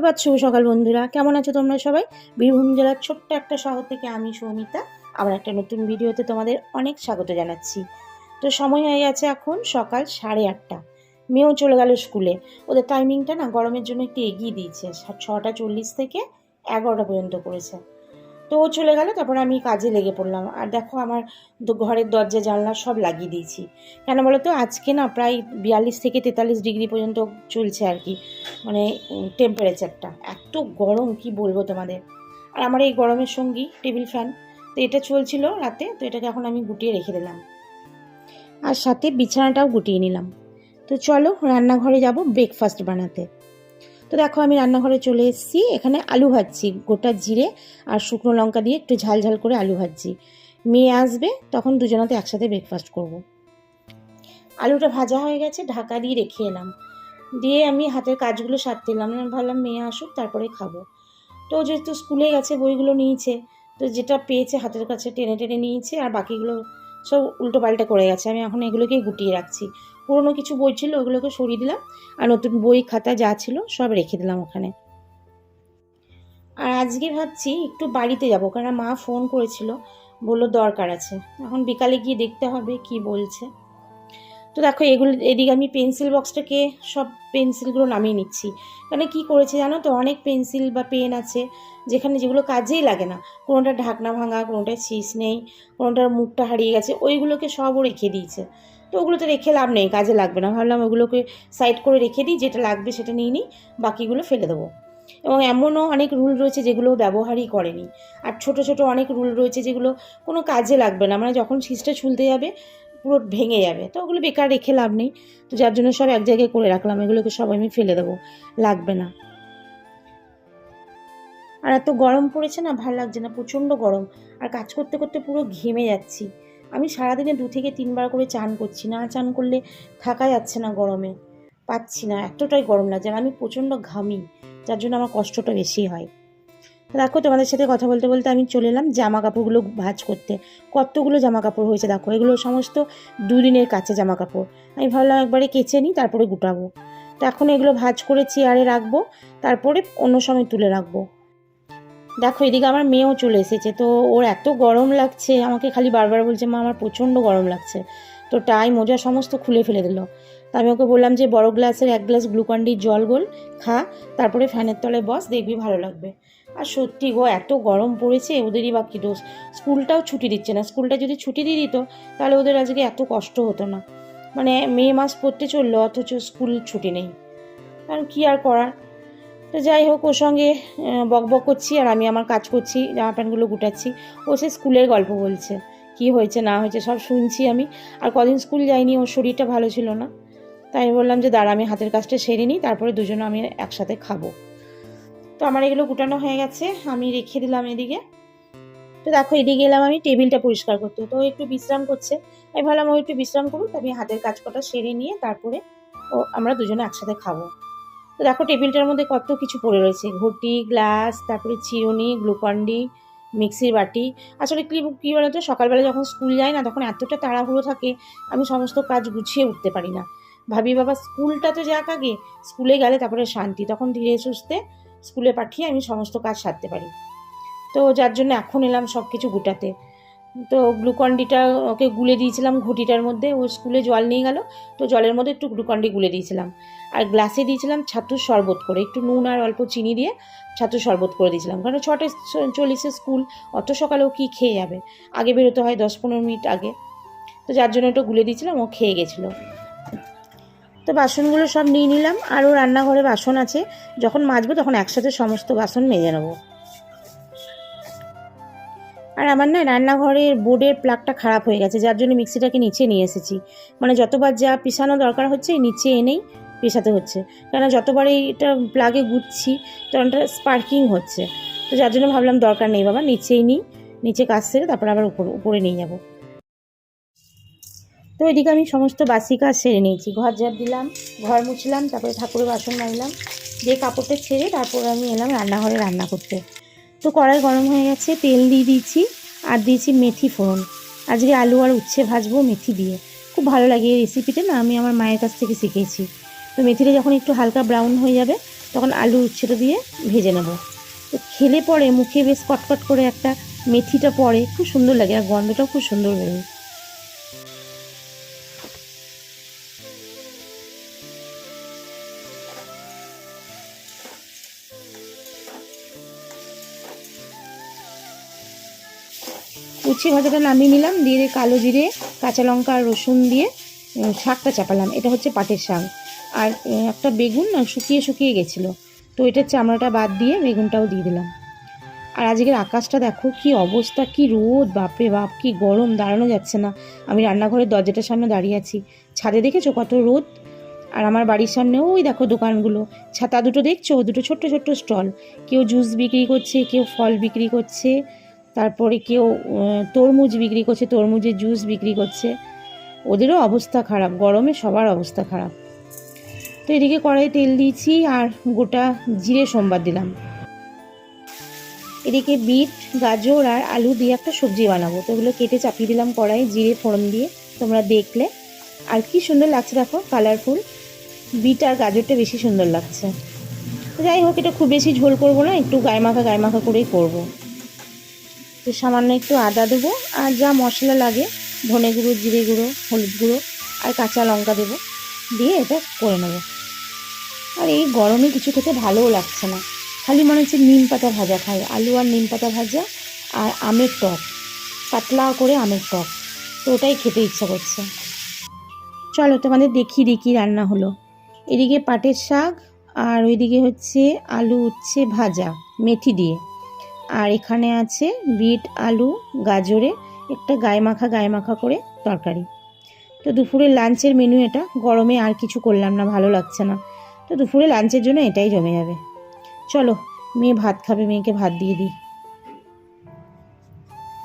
সুপ্রভাত, শুভ সকাল বন্ধুরা। কেমন আছো তোমরা সবাই? বীরভূম জেলার ছোট্ট একটা শহর থেকে আমি সৌমিতা আবার একটা নতুন ভিডিওতে তোমাদের অনেক স্বাগত জানাচ্ছি। তো সময় হয়ে গেছে এখন সকাল 8:30। মেয়েও চলে গেল স্কুলে। ওদের টাইমিংটা না গরমের জন্য একটু এগিয়ে দিয়েছে, 6:40 থেকে 11টা পর্যন্ত করেছে। তো ও চলে গেল, তারপরে আমি কাজে লেগে পড়লাম। আর দেখো আমার ঘরের দরজা জানলা সব লাগিয়ে দিয়েছি। কেন বলো তো, আজকে না প্রায় 42 থেকে 43 ডিগ্রি পর্যন্ত চলছে আর কি, মানে টেম্পারেচারটা এত গরম কি বলবো তোমাদের। আর আমার এই গরমের সঙ্গী টেবিল ফ্যান, তো এটা চলছিল রাতে, তো এটাকে এখন আমি গুটিয়ে রেখে দিলাম আর সাথে বিছানাটাও গুটিয়ে নিলাম। তো চলো রান্নাঘরে যাব ব্রেকফাস্ট বানাতে। তো দেখো আমি রান্নাঘরে চলে এসেছি। এখানে আলু ভাজছি, গোটা জিরে আর শুকনো লঙ্কা দিয়ে একটু ঝাল ঝাল করে আলু ভাজছি। মেয়ে আসবে তখন দুজনাতে একসাথে ব্রেকফাস্ট করব। আলুটা ভাজা হয়ে গেছে, ঢাকা দিয়ে রেখে এলাম। দিয়ে আমি হাতের কাজগুলো সারতে এলাম, ভাবলাম মেয়ে আসুক তারপরে খাবো। তো যেহেতু স্কুলে গেছে বইগুলো নিয়েছে, তো যেটা পেয়েছে হাতের কাছে টেনে টেনে নিয়েছে, আর বাকিগুলো সব উল্টো পাল্টা করে গেছে। আমি এখন এগুলোকেই গুটিয়ে রাখছি। পুরনো কিছু বই ছিল ওগুলোকে সরিয়ে দিলাম, আর নতুন বই খাতা যা ছিল সব রেখে দিলাম ওখানে। আর আজকে ভাবছি একটু বাড়িতে যাব, কারণ মা ফোন করেছিল, বললো দরকার আছে। এখন বিকালে গিয়ে দেখতে হবে কি বলছে। তো দেখো এদিকে আমি পেন্সিল বক্সটাকে সব পেন্সিলগুলো নামিয়ে নিচ্ছি। কারণ কি করেছে জানো তো, অনেক পেন্সিল বা পেন আছে যেগুলো কাজেই লাগে না। কোনোটার ঢাকনা ভাঙা, কোনোটার শীষ নেই, কোনোটার মুখটা হারিয়ে গেছে, ওইগুলোকে সবও রেখে দিয়েছে। তো ওগুলো তো রেখে লাভ নেই, কাজে লাগবে না। ভাবলাম ওগুলোকে সাইড করে রেখে দিই, যেটা লাগবে সেটা নিয়ে নিই, বাকিগুলো ফেলে দেবো। এবং এমনও অনেক রুল রয়েছে যেগুলো ব্যবহারই করেনি। আর ছোট ছোট অনেক রুল রয়েছে যেগুলো কোনো কাজে লাগবে না, মানে যখন শীষটা ছুলতে যাবে পুরো ভেঙে যাবে, তো ওগুলো বেকার রেখে লাভ নেই। তো যার জন্য সব এক জায়গায় করে রাখলাম, এগুলোকে সব আমি ফেলে দেবো, লাগবে না। আর এত গরম পড়েছে না, ভালো লাগছে না, প্রচণ্ড গরম। আর কাজ করতে করতে পুরো ঘেমে যাচ্ছি। আমি সারাদিনে 2 থেকে 3 বার করে চান করছি, না চান করলে থাকা যাচ্ছে না, গরমে পাচ্ছি না, এতটাই গরম লাগছে। আর আমি প্রচণ্ড ঘামি, যার জন্য আমার কষ্টটা বেশি হয়। দেখো তোমাদের সাথে কথা বলতে বলতে আমি চলে এলাম জামা কাপড়গুলো ভাঁজ করতে। কতগুলো জামা কাপড় হয়েছে দেখো, এগুলো সমস্ত 2 দিনের কাছে জামা কাপড়। আমি ভাবলাম একবারে কেচে নিই, তারপরে গুটাবো। তো এখন এগুলো ভাঁজ করে চেয়ারে রাখবো, তারপরে অন্য সময় তুলে রাখবো। দেখো এদিকে আমার মেয়েও চলে এসেছে। তো ওর এত গরম লাগছে, আমাকে খালি বারবার বলছে মা আমার প্রচণ্ড গরম লাগছে। তো টাই মোজা সমস্ত খুলে ফেলে দিল। তা আমি ওকে বললাম যে বড় গ্লাসের 1 গ্লাস গ্লুকন-ডির জল গোল খা, তারপরে ফ্যানের তলায় বস, দেখবি ভালো লাগবে। আর সত্যি গো, এত গরম পড়েছে, ওদেরই বা কী দোষ। স্কুলটাও ছুটি দিচ্ছে না। স্কুলটা যদি ছুটি দিয়ে দিত তাহলে ওদের আজকে এত কষ্ট হতো না। মানে মে মাস পড়তে চললো, অথচ স্কুল ছুটি নেই। কারণ কী আর করার। তো যাই হোক, ওর সঙ্গে বক বক করছি আর আমি আমার কাজ করছি, জামা প্যান্টগুলো গুটাচ্ছি। ও সে স্কুলের গল্প বলছে, কি হয়েছে না হয়েছে সব শুনছি আমি। আর কদিন স্কুল যাইনি, ওর শরীরটা ভালো ছিল না। তাই আমি বললাম যে দাঁড়া আমি হাতের কাজটা সেরে নিই, তারপরে দুজনে আমি একসাথে খাবো। তো আমার এগুলো গুটানো হয়ে গেছে, আমি রেখে দিলাম এদিকে। তো দেখো এদিকে এলাম আমি টেবিলটা পরিষ্কার করতে। তো একটু বিশ্রাম করছে, আমি ভাবলাম ও একটু বিশ্রাম করুক, আমি হাতের কাজ কটা সেরে নিয়ে তারপরে আমরা দুজনে একসাথে খাবো। তো দেখো টেবিলটার মধ্যে কত কিছু পড়ে রয়েছে, ঘটি, গ্লাস, তারপরে চিরুনি, গ্লুকন-ডি, মিক্সির বাটি। আসলে কী বলতো, সকালবেলা যখন স্কুল যাই না, তখন এতটা তাড়াহুড়ো থাকে, আমি সমস্ত কাজ গুছিয়ে উঠতে পারি না। ভাবি বাবা স্কুলটা তো যাক আগে, স্কুলে গেলে তারপরে শান্তি, তখন ধীরে সুস্থে স্কুলে পাঠিয়ে আমি সমস্ত কাজ সারতে পারি। তো যার জন্য এখন এলাম সব কিছু গুটাতে। তো গ্লুকন-ডিটা ওকে গুলে দিয়েছিলাম ঘটিটার মধ্যে, ও স্কুলে জল নিয়ে গেল, তো জলের মধ্যে একটু গ্লুকন-ডি গুলে দিয়েছিলাম। আর গ্লাসে দিয়েছিলাম ছাতুর শরবত করে, একটু নুন আর অল্প চিনি দিয়ে ছাতুর শরবত করে দিয়েছিলাম। কারণ 6:40 স্কুল, অত সকালেও কি খেয়ে যাবে, আগে বেরোতে হয় 10-15 মিনিট আগে। তো যার জন্য একটু গুলে দিয়েছিলাম, ও খেয়ে গেছিলো। তো বাসনগুলো সব নিয়ে নিলাম, আরও রান্নাঘরে বাসন আছে, যখন মাজবো তখন একসাথে সমস্ত বাসন মেজে নেবো। আর আমার না রান্নাঘরের বোর্ডের প্লাগটা খারাপ হয়ে গেছে, যার জন্য মিক্সিটাকে নিচে নিয়ে এসেছি। মানে যতবার যা পিষানো দরকার হচ্ছে নিচে এনেই পেশাতে হচ্ছে, কেন যতবার এইটা প্লাগে গুচ্ছি তখন এটা স্পার্কিং হচ্ছে। তো যার জন্য ভাবলাম দরকার নেই বাবা, নিচেই নিই, নিচে কাজ সেরে তারপর আবার উপরে নিয়ে যাব। তো এদিকে আমি সমস্ত বাসি কাজ সেরে নিয়েছি, ঘর ঝাড় দিলাম, ঘর মুছলাম, তারপরে ঠাকুরের বাসন মাজলাম, দিয়ে কাপড়টা ছেড়ে তারপর আমি এলাম রান্নাঘরে রান্না করতে। তো কড়াই গরম হয়ে গেছে, তেল দিয়ে দিয়েছি আর দিয়েছি মেথি ফোড়ন। আজকে আলু আর উচ্ছে ভাজবো মেথি দিয়ে, খুব ভালো লাগে এই রেসিপিটা না, আমি আমার মায়ের কাছ থেকে শিখেছি। তো মেথিটা যখন একটু হালকা ব্রাউন হয়ে যাবে তখন আলু উচ্ছেটা দিয়ে ভেজে নেব। তো খেলে পরে মুখে বেশ কটকট করে একটা মেথিটা পড়ে, খুব সুন্দর লাগে আর গন্ধটাও খুব সুন্দর বেরোয়। উচ্ছে ভাজাটা নামিয়ে নিলাম, দিয়ে কালো জিরে, কাঁচা লঙ্কা আর রসুন দিয়ে শাকটা চাপালাম। এটা হচ্ছে পাটের শাক। আর একটা বেগুন না শুকিয়ে শুকিয়ে গেছিলো, তো এটার চামড়াটা বাদ দিয়ে বেগুনটাও দিয়ে দিলাম। আর আজকের আকাশটা দেখো কি অবস্থা, কি রোদ, বাপরে বাপ কি গরম, দাঁড়ানো যাচ্ছে না। আমি রান্নাঘরের দরজাটার সামনে দাঁড়িয়ে আছি, ছাদে দেখেছো কত রোদ। আর আমার বাড়ির সামনে ওই দেখো দোকানগুলো, ছাতা দুটো দেখছো, দুটো ছোট্ট ছোট্ট স্টল, কেউ জুস বিক্রি করছে, কেউ ফল বিক্রি করছে, তারপরে কেউ তরমুজ বিক্রি করছে, তরমুজের জুস বিক্রি করছে। ওদেরও অবস্থা খারাপ, গরমে সবার অবস্থা খারাপ। তো এদিকে কড়াই তেল দিয়েছি আর গোটা জিরে সম্বার দিলাম। এদিকে বিট, গাজর আর আলু দিয়ে একটা সবজি বানাবো, তো ওগুলো কেটে চাপিয়ে দিলাম কড়াই, জিরে ফোড়ন দিয়ে। তোমরা দেখলে আর কি সুন্দর লাগছে দেখো, কালারফুল। বিট আর গাজরটা বেশি সুন্দর লাগছে। যাই হোক, এটা খুব বেশি ঝোল করবো না, একটু গায়ে মাখা করেই করবো। তো সামান্য একটু আদা দেবো আর যা মশলা লাগে, ধনে গুঁড়ো, জিরে গুঁড়ো, হলুদ গুঁড়ো আর কাঁচা লঙ্কা দেবো, দিয়ে এটা করে নেবো। আর এই গরমে কিছু খেতে ভালোও লাগছে না, খালি মনে হচ্ছে নিম পাতা ভাজা খাই, আলু আর নিম পাতা ভাজা আর আমের টক, পাতলা করে আমের টক, তো ওটাই খেতে ইচ্ছা করছে। চলো তোমাদের দেখিয়ে দিই কী রান্না হলো। এদিকে পাটের শাক আর ওইদিকে হচ্ছে আলু উচ্ছে ভাজা মেথি দিয়ে, আর এখানে আছে বিট আলু গাজরে একটা গায়ে মাখা করে তরকারি। তো দুপুরের লাঞ্চের মেনু এটা, গরমে আর কিছু করলাম না, ভালো লাগছে না, তো দুপুরে লাঞ্চের জন্য এটাই জমে যাবে। চলো, মেয়ে ভাত খাবে, মেয়েকে ভাত দিয়ে দিই।